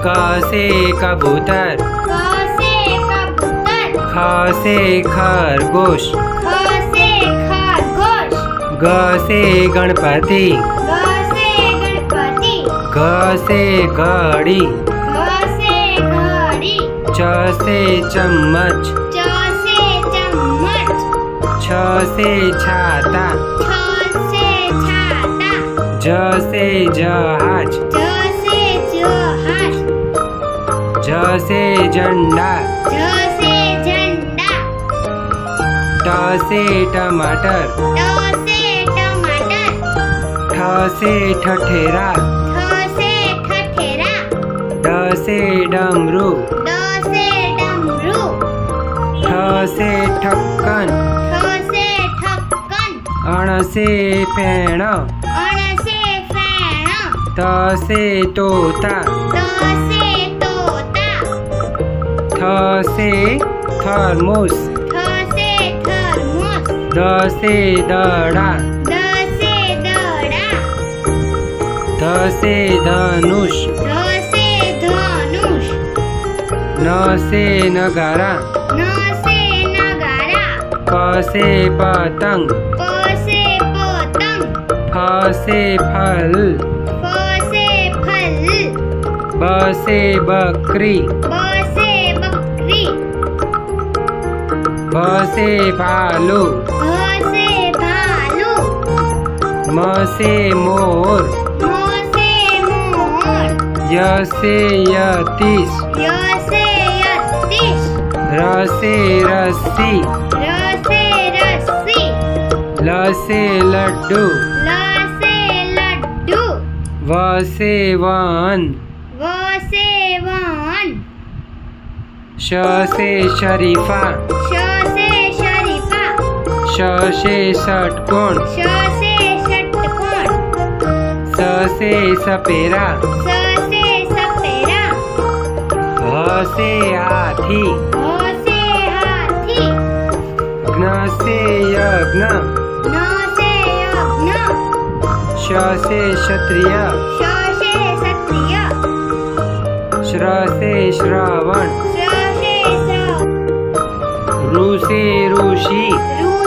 क से कबूतर, क से कबूतर, ख से खरगोश, ख से खरगोश, ग से गणपति, ग से गणपति, घ से घड़ी, घ से घड़ी, च से चम्मच, च से चम्मच, छ से छाता, छ से छाता, ज से जहाज, ज से जहाज, झ से झंडा, झ से झंडा, ट से टमाटर, ट से टमाटर, ठ से ठठेरा, ठ से ठठेरा, ड से डमरू, ड से डमरू, ठ से ठक्कन, ठ से ठक्कन, अण से फेण, अण से फेण, त से तोता, त से तोता, थ से थर्मोस, थ से थर्मोस, द से दड़ा, द से दड़ा, ध से धनुष, ध से धनुष, न से नगारा, न से नगारा, प से पतंग, प से पतंग, फ से फल, फ से फल, ब से बकरी, ब से बकरी, भ से भालू, भ से भालू, म से मोर, म से मोर, य से यतीश, य से यतीश, र से रस्सी, र से रस्सी, ल से लड्डू, ल से लड्डू, व से वन, व से वन, श से शरीफा, श से शरीफा, श से षटकोण, श से षटकोण, स से सपेरा, स से सपेरा, ह से हाथी, ह से हाथी, ज्ञ से यज्ञ, न से यज्ञ, श से क्षत्रिय, श से क्षत्रिय, श्र से श्रवण, श्र से श्रवण, रू से ऋषि, रू